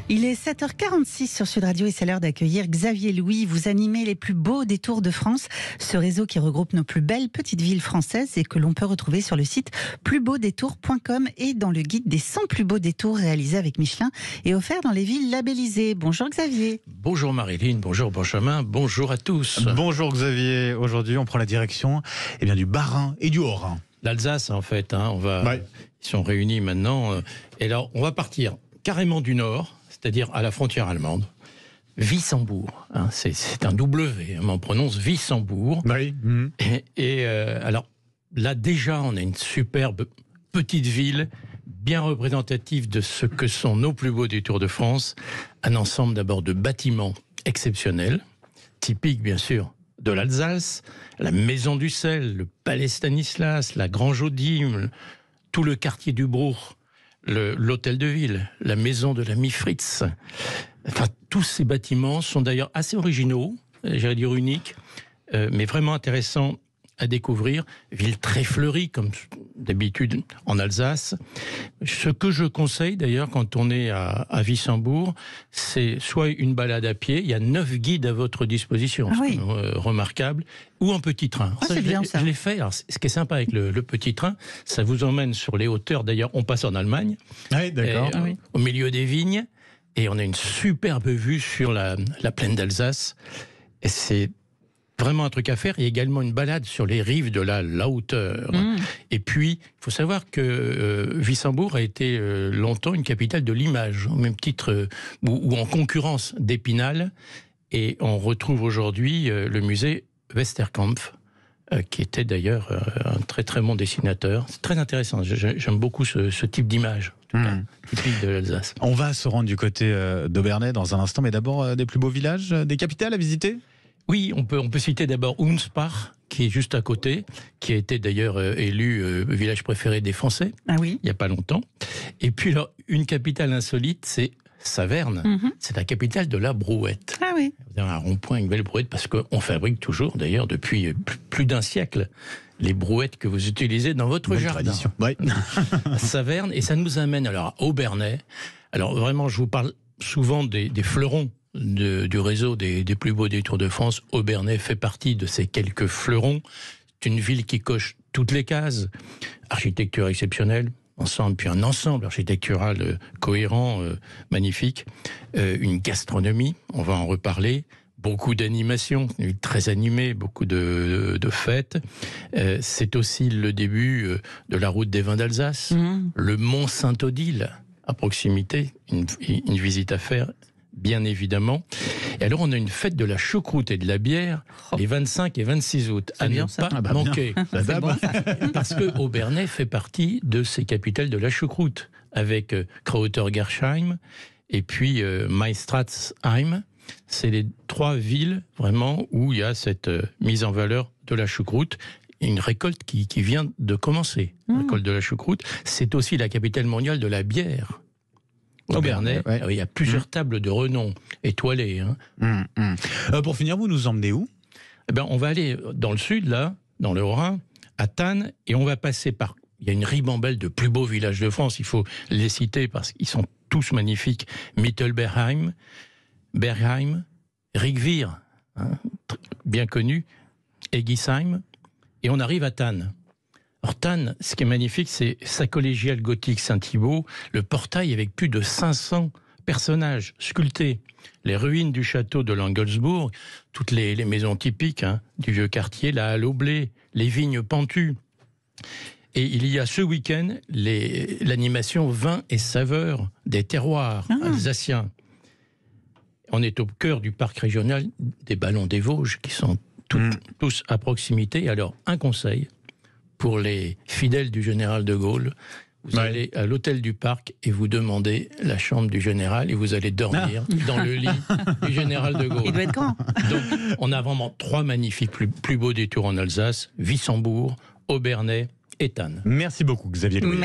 Il est 7h46 sur Sud Radio et c'est l'heure d'accueillir Xavier Louis. Vous animez les plus beaux détours de France, ce réseau qui regroupe nos plus belles petites villes françaises et que l'on peut retrouver sur le site plusbeaudétours.com et dans le guide des 100 plus beaux détours réalisés avec Michelin et offert dans les villes labellisées. Bonjour Xavier. Bonjour Marilyn, bonjour Benjamin, bonjour à tous. Bonjour Xavier, aujourd'hui on prend la direction du Bas-Rhin et du Haut-Rhin. L'Alsace en fait, ils sont réunis maintenant. Et alors on va partir carrément du nord, c'est-à-dire à la frontière allemande. Wissembourg, c'est un W, on prononce Wissembourg. Oui. Alors là déjà on a une superbe petite ville, bien représentative de ce que sont nos plus beaux détours de France. Un ensemble d'abord de bâtiments exceptionnels, typiques bien sûr de l'Alsace, la Maison du Sel, le Palais Stanislas, la Grange aux Dîmes, tout le quartier du Bruch, l'hôtel de ville, la maison de l'ami Fritz. Enfin, tous ces bâtiments sont d'ailleurs assez originaux, j'allais dire uniques, mais vraiment intéressants à découvrir. Ville très fleurie, comme d'habitude en Alsace. Ce que je conseille d'ailleurs quand on est à Wissembourg, c'est soit une balade à pied, il y a 9 guides à votre disposition, remarquable, ou en petit train. Je l'ai fait. Alors, ce qui est sympa avec le petit train, ça vous emmène sur les hauteurs. D'ailleurs, on passe en Allemagne, au milieu des vignes, et on a une superbe vue sur la plaine d'Alsace. Et c'est vraiment un truc à faire. Il y a également une balade sur les rives de la Lauter. Et puis, il faut savoir que Wissembourg a été longtemps une capitale de l'image, au même titre ou en concurrence d'Épinal. Et on retrouve aujourd'hui le musée Westerkampf, qui était d'ailleurs un très très bon dessinateur. C'est très intéressant. J'aime beaucoup ce type d'image, typique de l'Alsace. On va se rendre du côté d'Obernai dans un instant, mais d'abord des plus beaux villages, des capitales à visiter. Oui, on peut citer d'abord Unspach, qui est juste à côté, qui a été d'ailleurs élu village préféré des Français, il n'y a pas longtemps. Et puis alors, une capitale insolite, c'est Saverne. C'est la capitale de la brouette. Vous avez un rond-point, une belle brouette, parce qu'on fabrique toujours, d'ailleurs, depuis plus d'un siècle, les brouettes que vous utilisez dans votre jardin. Saverne, et ça nous amène alors à Obernai. Alors vraiment, je vous parle souvent des fleurons du réseau des plus beaux détours de France. Obernai fait partie de ces quelques fleurons. C'est une ville qui coche toutes les cases. Architecture exceptionnelle, puis un ensemble architectural cohérent, magnifique. Une gastronomie, on va en reparler. Beaucoup d'animations, très animée, beaucoup de fêtes. C'est aussi le début de la route des vins d'Alsace. Le Mont Saint-Odile, à proximité, une visite à faire, bien évidemment. Et alors, on a une fête de la choucroute et de la bière les 25 et 26 août. À ne pas manquer. Parce que Obernai fait partie de ces capitales de la choucroute, avec Krauter-Gersheim et puis Meistratzheim. C'est les 3 villes, vraiment, où il y a cette mise en valeur de la choucroute. Une récolte qui vient de commencer, la récolte de la choucroute. C'est aussi la capitale mondiale de la bière. Obernai, il y a plusieurs tables de renom étoilées. Pour finir, vous nous emmenez où ? On va aller dans le sud, là, dans le Haut-Rhin, à Thann, et on va passer par... Il y a une ribambelle de plus beaux villages de France, il faut les citer parce qu'ils sont tous magnifiques. Mittelbergheim, Bergheim, Rigvir, bien connu, Egisheim, et on arrive à Thann. Alors Thann, ce qui est magnifique, c'est sa collégiale gothique Saint-Thibault, le portail avec plus de 500 personnages sculptés, les ruines du château de Langelsbourg, toutes les maisons typiques du vieux quartier, la halle au blé, les vignes pentues. Et il y a ce week-end l'animation vin et saveurs des terroirs alsaciens. On est au cœur du parc régional des Ballons des Vosges, qui sont tous à proximité. Alors, un conseil pour les fidèles du général de Gaulle, vous allez à l'hôtel du parc et vous demandez la chambre du général et vous allez dormir dans le lit du général de Gaulle. Il doit être grand. Donc, on a vraiment 3 magnifiques plus beaux détours en Alsace, Wissembourg, Obernai et Thann. Merci beaucoup Xavier Louis.